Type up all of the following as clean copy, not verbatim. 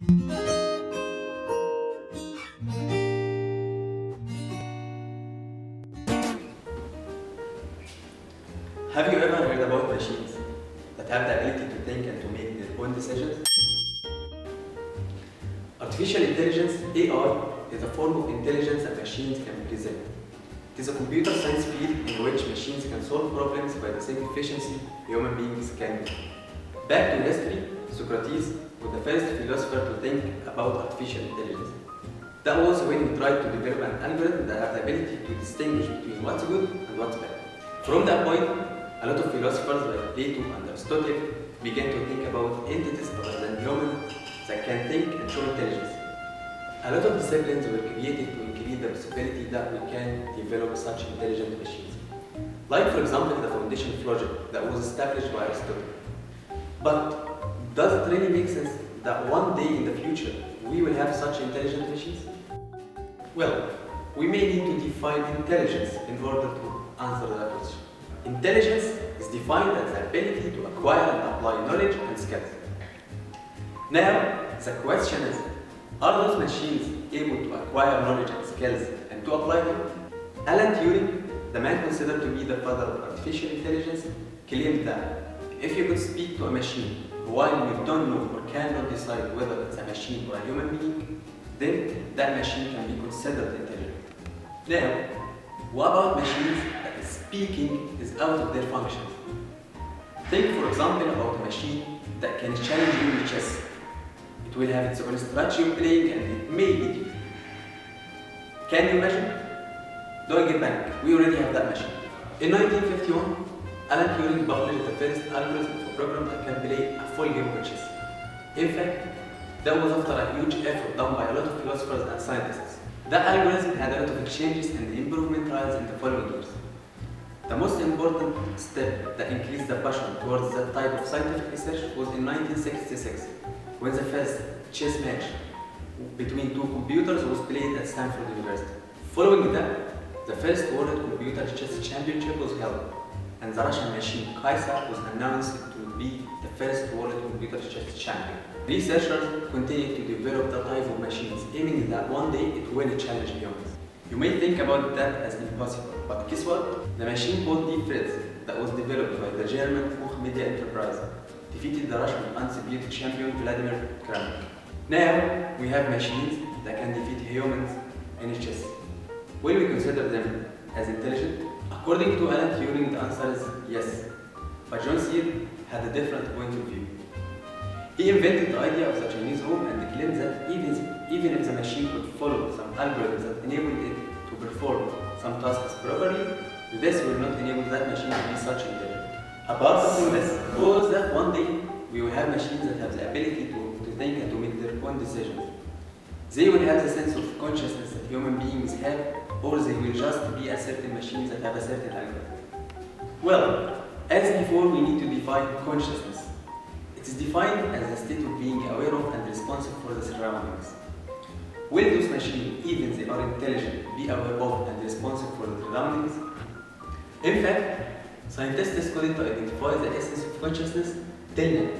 Have you ever heard about machines that have the ability to think and to make their own decisions? Artificial intelligence, AI, is a form of intelligence that machines can present. It is a computer science field in which machines can solve problems by the same efficiency human beings can do. Back to history, Socrates was the first philosopher to think about artificial intelligence. That was when he tried to develop an algorithm that had the ability to distinguish between what's good and what's bad. From that point, a lot of philosophers like Plato and Aristotle began to think about entities other than humans that can think and show intelligence. A lot of disciplines were created to increase the possibility that we can develop such intelligent machines. Like, for example, the foundation of logic that was established by Aristotle. But does it really make sense that one day in the future we will have such intelligent machines? Well, we may need to define intelligence in order to answer that question. Intelligence is defined as the ability to acquire and apply knowledge and skills. Now, the question is, are those machines able to acquire knowledge and skills and to apply them? Alan Turing, the man considered to be the father of artificial intelligence, claimed that if you could speak to a machine while you don't know or cannot decide whether it's a machine or a human being, then that machine can be considered intelligent. Now, what about machines that speaking is out of their functions? Think, for example, about a machine that can challenge you in chess. It will have its own strategy of playing and it may beat you. Can you imagine? Don't get panic, we already have that machine. In 1951, Alan Turing published the first algorithm of a program that can play a full game of chess. In fact, that was after a huge effort done by a lot of philosophers and scientists. That algorithm had a lot of changes and improvement trials in the following years. The most important step that increased the passion towards that type of scientific research was in 1966, when the first chess match between two computers was played at Stanford University. Following that, the first World Computer Chess Championship was held, and the Russian machine Kaisa was announced to be the first World Computer Chess Champion. Researchers continued to develop that type of machines, aiming that one day it will challenge humans. You may think about that as impossible, but guess what? The machine called Deep Threads that was developed by the German Koch Media Enterprise defeated the Russian undisputed champion Vladimir Kramnik. Now we have machines that can defeat humans in chess. Will we consider them as intelligent? According to Alan Turing, the answer is yes. But John Searle had a different point of view. He invented the idea of the Chinese room and claimed that even if the machine could follow some algorithms that enabled it to perform some tasks properly, this will not enable that machine to be such intelligent. Apart from this, suppose that one day we will have machines that have the ability to think and to make their own decisions. They will have the sense of consciousness that human beings have, or they will just be a certain machines that have a certain algorithm. Well, as before, we need to define consciousness. It is defined as a state of being aware of and responsive for the surroundings. Will those machines, even they are intelligent, be aware of and responsive for the surroundings? In fact, scientists couldn't identify the essence of consciousness till now.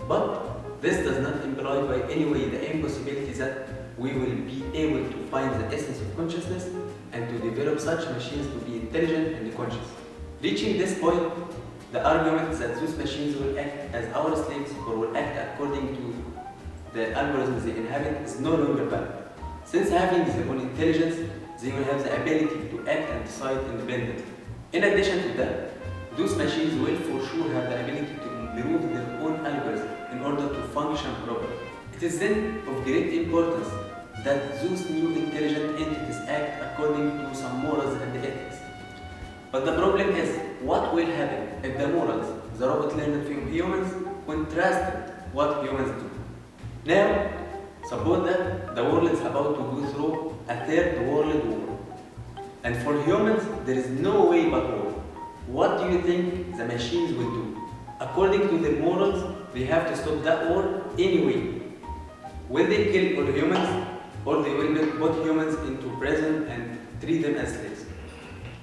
But this does not imply by any way the impossibility that we will be able to find the essence of consciousness and to develop such machines to be intelligent and conscious. Reaching this point, the argument that those machines will act as our slaves or will act according to the algorithms they inhabit is no longer valid. Since having their own intelligence, they will have the ability to act and decide independently. In addition to that, those machines will for sure have the ability to improve their own algorithm in order to function properly. It is then of great importance that those new intelligent entities act according to some morals and ethics. But the problem is, what will happen if the morals the robot learned from humans contrasted what humans do? Now, suppose that the world is about to go through a third world war. And for humans, there is no way but war. What do you think the machines will do? According to their morals, they have to stop that war anyway. Will they kill all humans, or they will put humans into prison and treat them as slaves?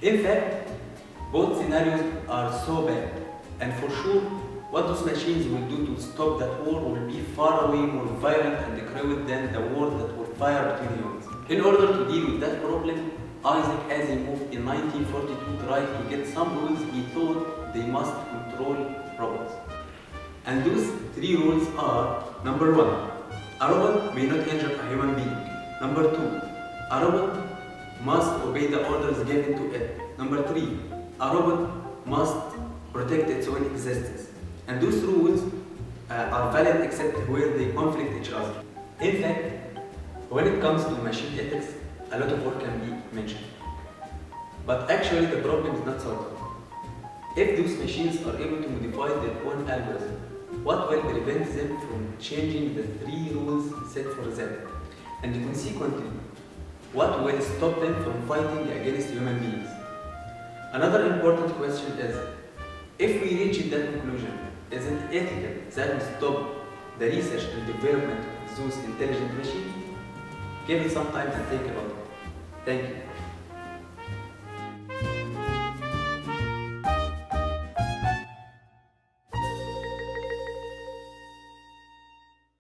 In fact, both scenarios are so bad, and for sure, what those machines will do to stop that war will be far away more violent and cruel than the war that will fire between humans. In order to deal with that problem, Isaac Asimov in 1942 tried to get some rules he thought they must control robots. And those 3 rules are: number 1, a robot may not injure a human being. Number 2, a robot must obey the orders given to it. Number 3, a robot must protect its own existence. And those rules are valid except where they conflict each other. In fact, when it comes to machine ethics, a lot of work can be mentioned. But actually the problem is not solved. If those machines are able to modify their own algorithm, what will prevent them from changing the 3 rules set for them? And consequently, what will stop them from fighting against human beings? Another important question is, if we reach that conclusion, is it ethical that we stop the research and development of those intelligent machines? Give it some time and think about it. Thank you.